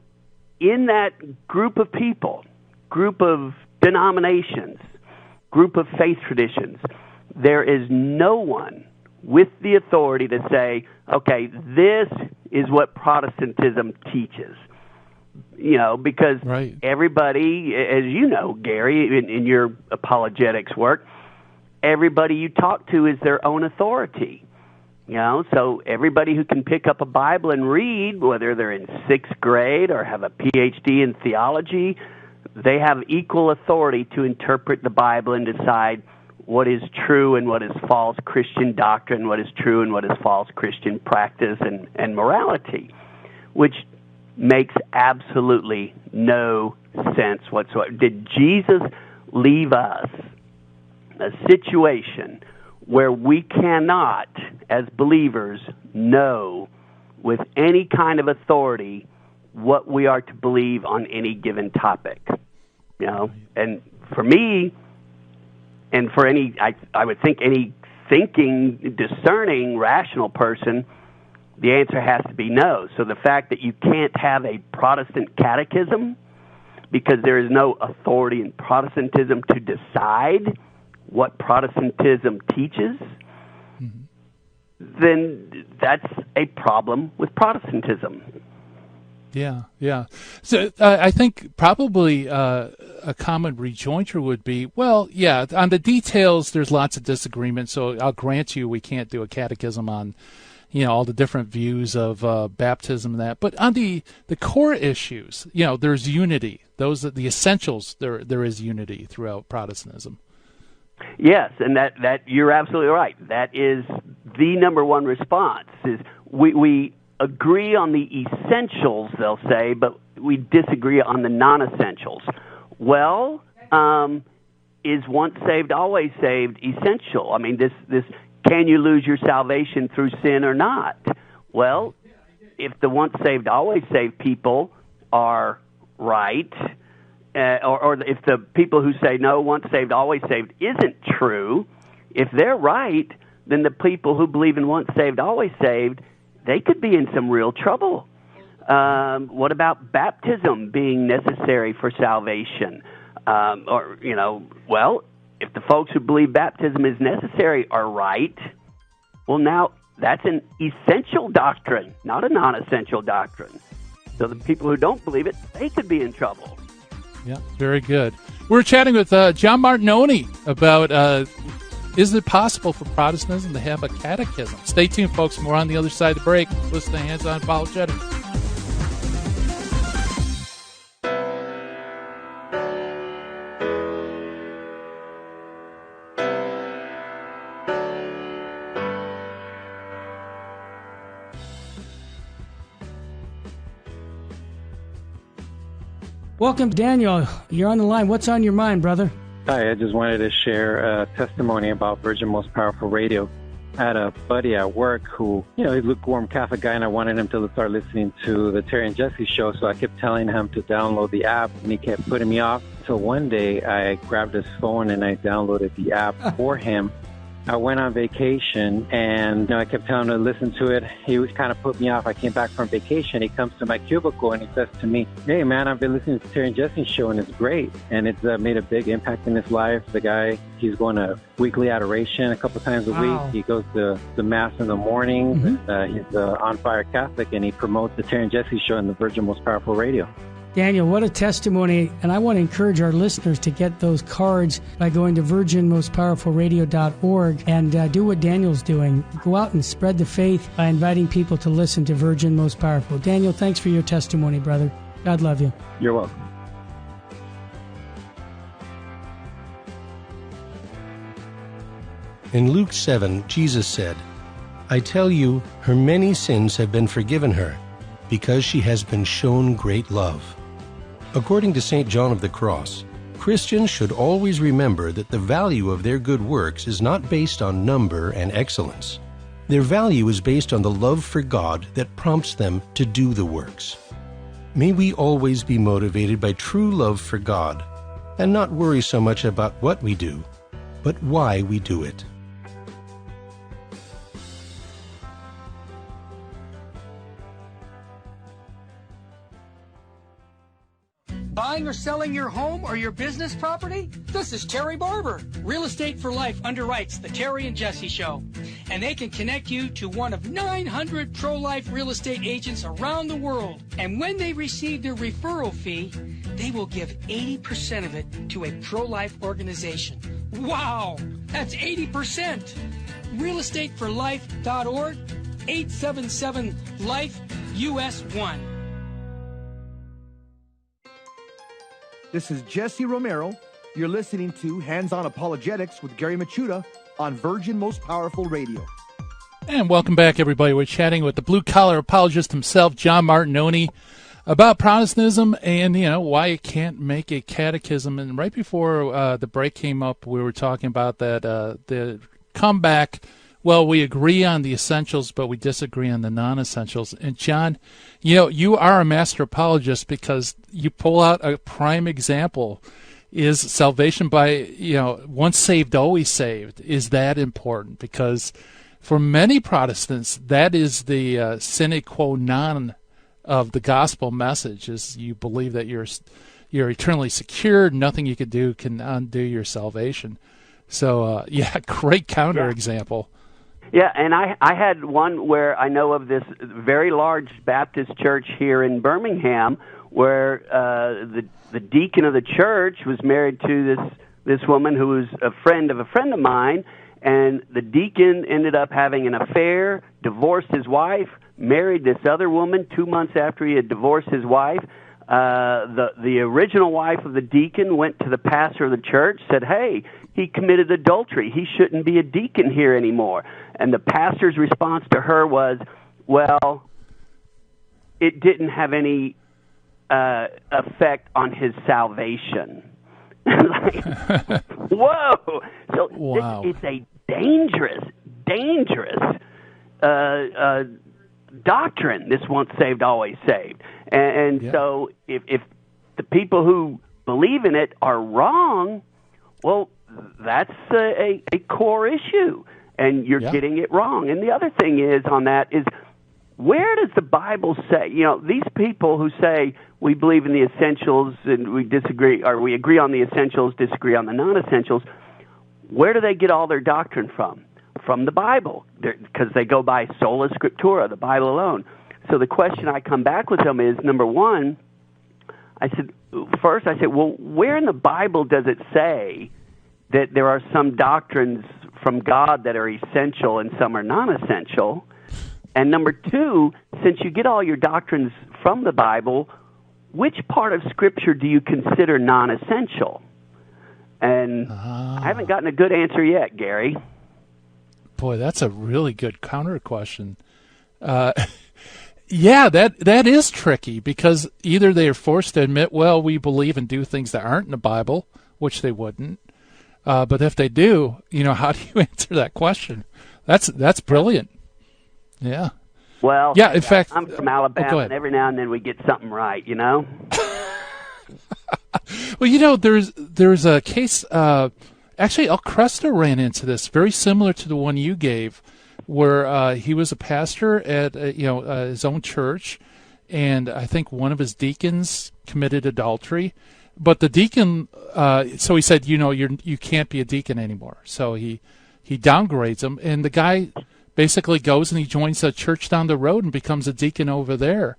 in that group of people, group of denominations, group of faith traditions, there is no one with the authority to say, okay, this is what Protestantism teaches. You know, because everybody, as you know, Gary, in your apologetics work, everybody you talk to is their own authority. You know, so everybody who can pick up a Bible and read, whether they're in 6th grade or have a PhD in theology, they have equal authority to interpret the Bible and decide what is true and what is false Christian doctrine, what is true and what is false Christian practice and morality, which makes absolutely no sense whatsoever. Did Jesus leave us a situation where we cannot, as believers, know with any kind of authority what we are to believe on any given topic? You know, and for me, and for any, I would think any thinking, discerning, rational person, the answer has to be no. So the fact that you can't have a Protestant catechism because there is no authority in Protestantism to decide what Protestantism teaches, then that's a problem with Protestantism. Yeah. So I think probably a common rejoinder would be, well, yeah, on the details there's lots of disagreement, so I'll grant you we can't do a catechism on, you know, all the different views of baptism and that. But on the core issues, you know, there's unity. Those are the essentials. There is unity throughout Protestantism. Yes, and that you're absolutely right. That is the number one response. Is we agree on the essentials, they'll say, but we disagree on the non-essentials. Well, is once saved, always saved essential? I mean, this can you lose your salvation through sin or not? Well, if the once saved, always saved people are right, or if the people who say no, once saved, always saved isn't true, if they're right, then the people who believe in once saved, always saved, they could be in some real trouble. What about baptism being necessary for salvation? Or, you know, well, if the folks who believe baptism is necessary are right, well, now that's an essential doctrine, not a non-essential doctrine. So the people who don't believe it, they could be in trouble. Yeah, very good. We're chatting with John Martignoni about is it possible for Protestantism to have a catechism? Stay tuned, folks. More on the other side of the break. Listen to Hands On Apologetics. Welcome, Daniel. You're on the line. What's on your mind, brother? Hi, I just wanted to share a testimony about Virgin Most Powerful Radio. I had a buddy at work who, you know, he's a lukewarm Catholic guy, and I wanted him to start listening to the Terry and Jesse show, so I kept telling him to download the app, and he kept putting me off. So one day, I grabbed his phone, and I downloaded the app for him. I went on vacation, and I kept telling him to listen to it. He was kind of put me off. I came back from vacation. He comes to my cubicle, and he says to me, "Hey, man, I've been listening to Terry and Jesse's show, and it's great." And it's made a big impact in his life. The guy, he's going to weekly adoration a couple times a week. He goes to the Mass in the morning. He's an on-fire Catholic, and he promotes the Terry and Jesse show on the Virgin Most Powerful Radio. Daniel, what a testimony. And I want to encourage our listeners to get those cards by going to virginmostpowerfulradio.org and do what Daniel's doing. Go out and spread the faith by inviting people to listen to Virgin Most Powerful. Daniel, thanks for your testimony, brother. God love you. You're welcome. In Luke 7, Jesus said, "I tell you, her many sins have been forgiven her, because she has been shown great love. According to St. John of the Cross, Christians should always remember that the value of their good works is not based on number and excellence. Their value is based on the love for God that prompts them to do the works. May we always be motivated by true love for God and not worry so much about what we do, but why we do it. Buying or selling your home or your business property? This is Terry Barber. Real Estate for Life underwrites the Terry and Jesse Show. And they can connect you to one of 900 pro-life real estate agents around the world. And when they receive their referral fee, they will give 80% of it to a pro-life organization. Wow! That's 80%! realestateforlife.org, 877-LIFE-US1. This is Jesse Romero. You're listening to Hands-On Apologetics with Gary Machuda on Virgin Most Powerful Radio. And welcome back, everybody. We're chatting with the blue-collar apologist himself, John Martignoni, about Protestantism and, why it can't make a catechism. And right before the break came up, we were talking about that the comeback. Well, we agree on the essentials, but we disagree on the non-essentials. And, John, you are a master apologist because you pull out a prime example. Is salvation by, once saved, always saved? Is that important? Because for many Protestants, that is the sine qua non of the gospel message, is you believe that you're eternally secured, nothing you could do can undo your salvation. So, great counterexample. Yeah, and I had one where I know of this very large Baptist church here in Birmingham where the deacon of the church was married to this woman who was a friend of mine, and the deacon ended up having an affair, divorced his wife, married this other woman 2 months after he had divorced his wife. The original wife of the deacon went to the pastor of the church, said, "Hey, he committed adultery. He shouldn't be a deacon here anymore." And the pastor's response to her was, "Well, it didn't have any effect on his salvation." Whoa! So wow. It's a dangerous doctrine, this once saved, always saved. And so if the people who believe in it are wrong, well, that's a core issue, and you're getting it wrong. And the other thing is on that is, where does the Bible say, these people who say we believe in the essentials and we disagree, or we agree on the essentials, disagree on the non-essentials, where do they get all their doctrine from? From the Bible, because they go by sola scriptura, the Bible alone. So the question I come back with them is, number one, I said, well, where in the Bible does it say that there are some doctrines from God that are essential and some are non-essential? And number two, since you get all your doctrines from the Bible, which part of Scripture do you consider non-essential? And I haven't gotten a good answer yet, Gary. Boy, that's a really good counter question. That is tricky, because either they are forced to admit, well, we believe and do things that aren't in the Bible, which they wouldn't. But if they do, how do you answer that question? That's brilliant. Yeah. Well, yeah. In fact, I'm from Alabama, and every now and then we get something right, Well, there's a case. Actually, El Cresto ran into this, very similar to the one you gave, where he was a pastor at his own church, and I think one of his deacons committed adultery. But the deacon, so he said, you can't be a deacon anymore. So he downgrades him, and the guy basically goes and he joins a church down the road and becomes a deacon over there.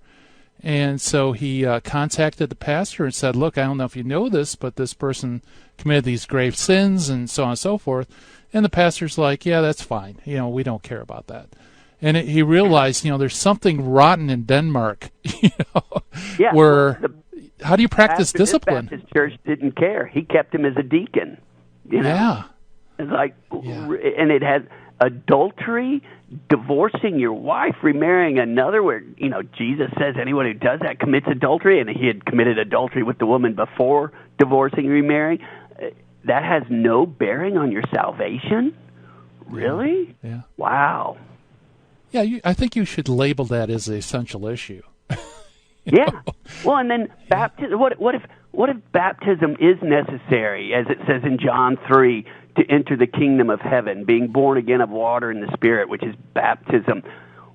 And so he contacted the pastor and said, "Look, I don't know if you know this, but this person committed these grave sins," and so on and so forth. And the pastor's like, "Yeah, that's fine. We don't care about that." And he realized, there's something rotten in Denmark, where how do you practice discipline? His church didn't care. He kept him as a deacon. Yeah. It's like, and it has adultery, divorcing your wife, remarrying another, where, Jesus says anyone who does that commits adultery, and he had committed adultery with the woman before divorcing and remarrying, that has no bearing on your salvation? Really? Yeah. Wow. Yeah, I think you should label that as an essential issue. Yeah. Well, and then baptism. What if baptism is necessary, as it says in John 3, to enter the kingdom of heaven, being born again of water and the Spirit, which is baptism?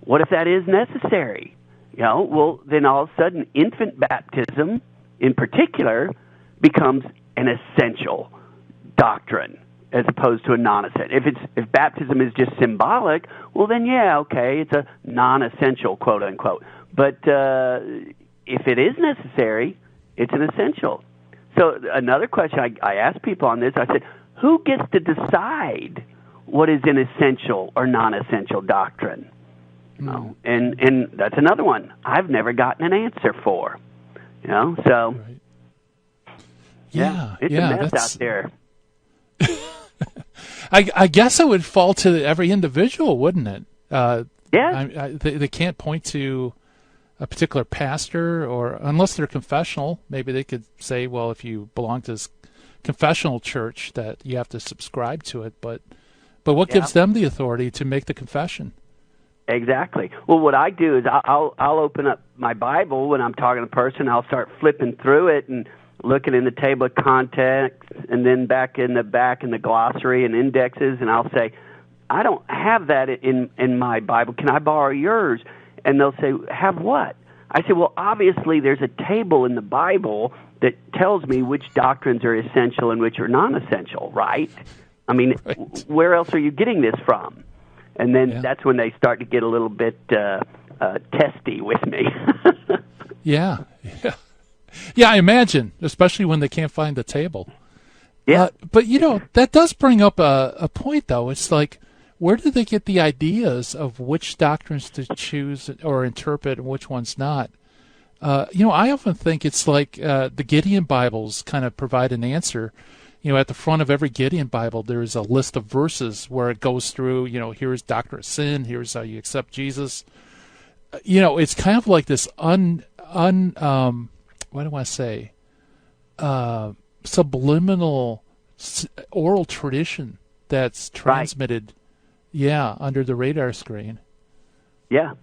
What if that is necessary? Well, then all of a sudden, infant baptism, in particular, becomes an essential doctrine as opposed to a non-essential. If baptism is just symbolic, well, then it's a non-essential, quote unquote. But if it is necessary, it's an essential. So another question I asked people on this, I said, who gets to decide what is an essential or non-essential doctrine? And that's another one I've never gotten an answer for. So right. it's a mess out there. I guess it would fall to every individual, wouldn't it? They can't point to a particular pastor, or unless they're confessional, maybe they could say, well, if you belong to this confessional church, that you have to subscribe to it. But what gives them the authority to make the confession? Exactly. Well, what I do is I'll open up my Bible when I'm talking to a person. I'll start flipping through it and looking in the table of contents, and then back in the glossary and indexes, and I'll say, I don't have that in my Bible. Can I borrow yours? And they'll say, have what? I say, well, obviously there's a table in the Bible that tells me which doctrines are essential and which are non-essential, right? I mean, where else are you getting this from? And then that's when they start to get a little bit testy with me. Yeah, I imagine, especially when they can't find the table. Yeah. But, that does bring up a point, though. It's like, where do they get the ideas of which doctrines to choose or interpret and which ones not? I often think it's like the Gideon Bibles kind of provide an answer. At the front of every Gideon Bible, there's a list of verses where it goes through, here's doctrine of sin, here's how you accept Jesus. It's kind of like this subliminal oral tradition that's transmitted, under the radar screen. Yeah,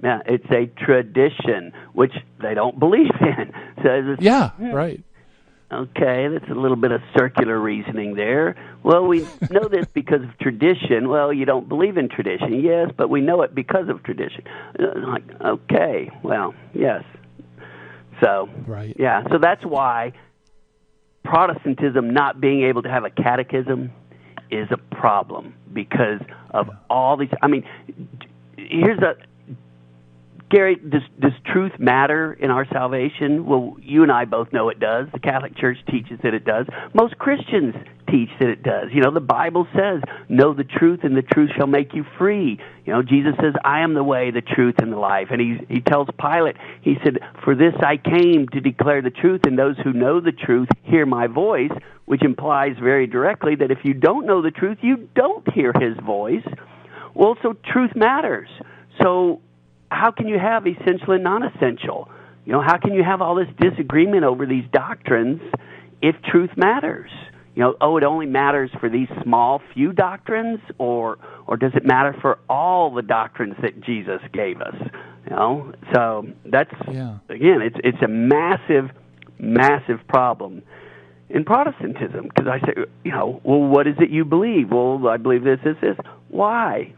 it's a tradition, which they don't believe in. So right. Okay, that's a little bit of circular reasoning there. Well, we know this because of tradition. Well, you don't believe in tradition. Yes, but we know it because of tradition. Okay, well, yes. So, so that's why Protestantism not being able to have a catechism is a problem, because of all these. I mean, Gary, does truth matter in our salvation? Well, you and I both know it does. The Catholic Church teaches that it does. Most Christians teach that it does. The Bible says, know the truth, and the truth shall make you free. Jesus says, I am the way, the truth, and the life. And he tells Pilate, he said, for this I came to declare the truth, and those who know the truth hear my voice, which implies very directly that if you don't know the truth, you don't hear his voice. Well, so truth matters. So how can you have essential and non-essential? How can you have all this disagreement over these doctrines if truth matters? It only matters for these small few doctrines, or does it matter for all the doctrines that Jesus gave us? So that's, again, it's a massive, massive problem in Protestantism, because I say, well, what is it you believe? Well, I believe this. Why?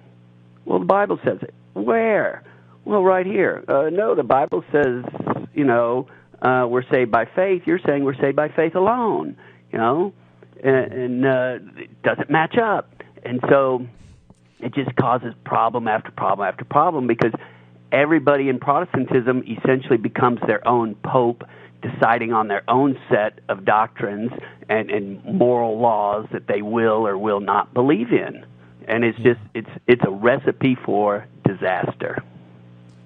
Well, the Bible says it. Where? Well, right here. No, the Bible says, we're saved by faith. You're saying we're saved by faith alone, and it doesn't match up. And so it just causes problem after problem after problem, because everybody in Protestantism essentially becomes their own pope, deciding on their own set of doctrines and moral laws that they will or will not believe in. And it's just, it's a recipe for disaster.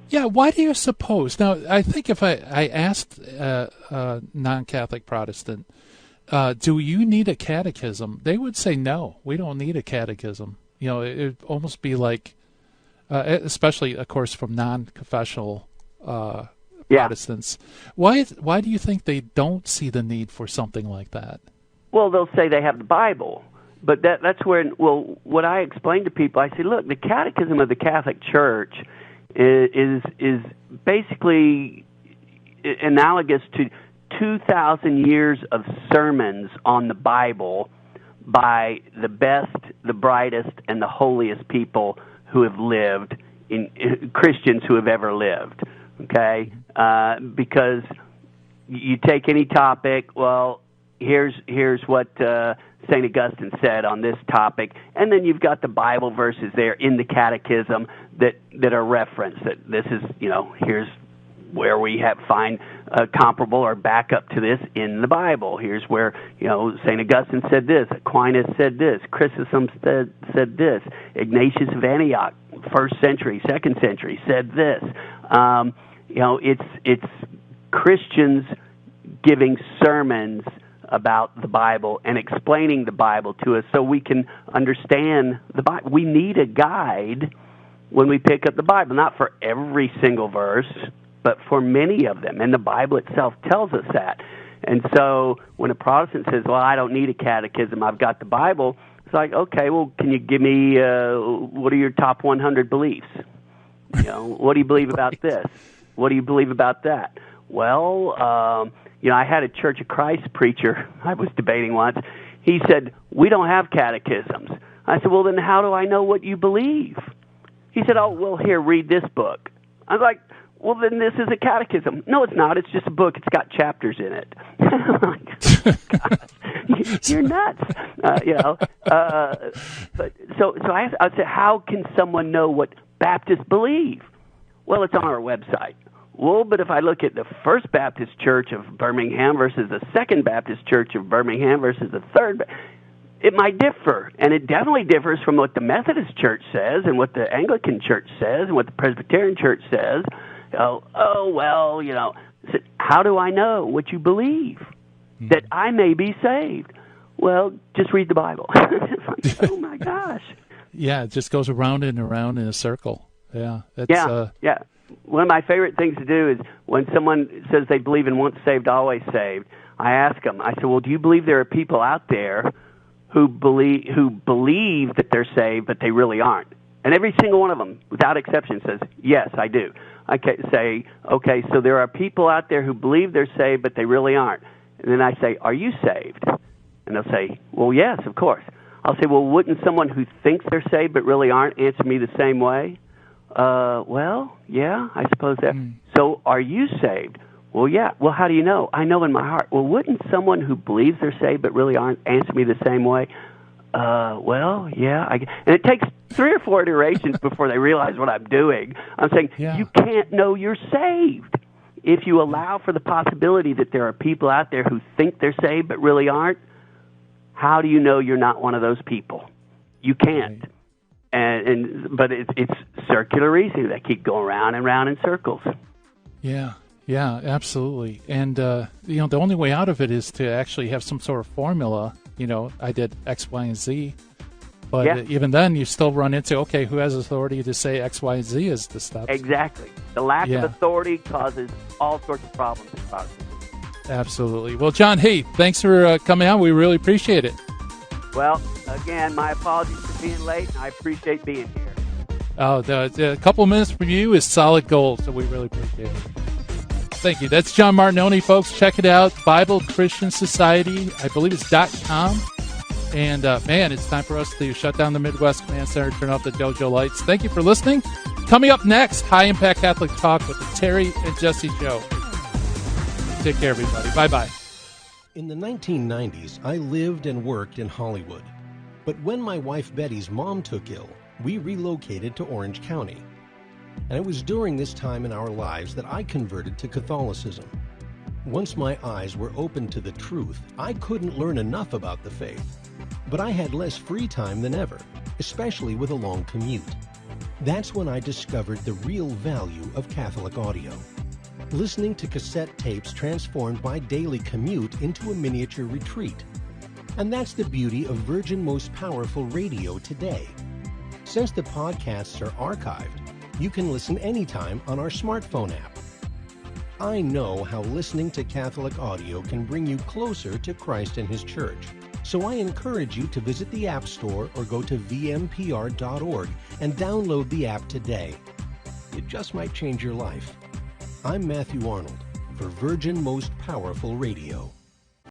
Yeah, why do you suppose? Now, I think if I asked a non-Catholic Protestant, do you need a catechism? They would say, no, we don't need a catechism. It would almost be like, especially, of course, from non-confessional Protestants. Why do you think they don't see the need for something like that? Well, they'll say they have the Bible. But that's where, what I explain to people, I say, look, the Catechism of the Catholic Church is basically analogous to 2,000 years of sermons on the Bible by the best, the brightest, and the holiest people who have lived, Christians who have ever lived, okay? Because you take any topic, well, here's what St. Augustine said on this topic, and then you've got the Bible verses there in the Catechism that are referenced. That this is, here's where we find comparable or backup to this in the Bible. Here's where, St. Augustine said this, Aquinas said this, Chrysostom said this, Ignatius of Antioch, 1st century, 2nd century, said this. It's Christians giving sermons about the Bible and explaining the Bible to us so we can understand the Bible. We need a guide when we pick up the Bible, not for every single verse, but for many of them. And the Bible itself tells us that. And so when a Protestant says, well, I don't need a catechism, I've got the Bible, it's like, okay, well, can you give me, what are your top 100 beliefs? What do you believe about this? What do you believe about that? Well, I had a Church of Christ preacher I was debating once. He said, we don't have catechisms. I said, well, then how do I know what you believe? He said, oh, well, here, read this book. I was like, well, then this is a catechism. No, it's not. It's just a book. It's got chapters in it. I'm like, gosh, you're nuts. So I said, how can someone know what Baptists believe? Well, it's on our website. Well, but if I look at the First Baptist Church of Birmingham versus the Second Baptist Church of Birmingham versus the Third, it might differ. And it definitely differs from what the Methodist Church says and what the Anglican Church says and what the Presbyterian Church says. How do I know what you believe? That I may be saved? Well, just read the Bible. It's like, oh, my gosh. Yeah, it just goes around and around in a circle. Yeah. Yeah. One of my favorite things to do is when someone says they believe in once saved, always saved, I ask them, I say, well, do you believe there are people out there who believe that they're saved, but they really aren't? And every single one of them, without exception, says, yes, I do. I say, okay, so there are people out there who believe they're saved, but they really aren't. And then I say, are you saved? And they'll say, well, yes, of course. I'll say, well, wouldn't someone who thinks they're saved but really aren't answer me the same way? Well, yeah, I suppose that. So are you saved? Well, yeah. Well, how do you know? I know in my heart. Well, wouldn't someone who believes they're saved but really aren't answer me the same way? Well, yeah. And it takes 3 or 4 iterations before they realize what I'm doing. I'm saying, you can't know you're saved if you allow for the possibility that there are people out there who think they're saved but really aren't. How do you know you're not one of those people? You can't. But it's circular reasoning. They keep going round and round in circles. Yeah, absolutely. And the only way out of it is to actually have some sort of formula. I did X, Y, and Z, but even then, you still run into who has authority to say X, Y, and Z is the stuff. Exactly. The lack of authority causes all sorts of problems in Protestantism. Absolutely. Well, John, hey, thanks for coming out. We really appreciate it. Well, again, my apologies for being late, and I appreciate being here. Oh, a couple of minutes from you is solid gold, so we really appreciate it. Thank you. That's John Martignoni, folks. Check it out, Bible Christian Society, I believe it's .com. And, man, it's time for us to shut down the Midwest Command Center, turn off the dojo lights. Thank you for listening. Coming up next, High Impact Catholic Talk with the Terry and Jesse Show. Take care, everybody. Bye-bye. In the 1990s, I lived and worked in Hollywood. But when my wife Betty's mom took ill, we relocated to Orange County. And it was during this time in our lives that I converted to Catholicism. Once my eyes were opened to the truth, I couldn't learn enough about the faith. But I had less free time than ever, especially with a long commute. That's when I discovered the real value of Catholic audio. Listening to cassette tapes transformed my daily commute into a miniature retreat. And that's the beauty of Virgin Most Powerful Radio today. Since the podcasts are archived, you can listen anytime on our smartphone app. I know how listening to Catholic audio can bring you closer to Christ and His Church, so I encourage you to visit the App Store or go to vmpr.org and download the app today. It just might change your life. I'm Matthew Arnold for Virgin Most Powerful Radio.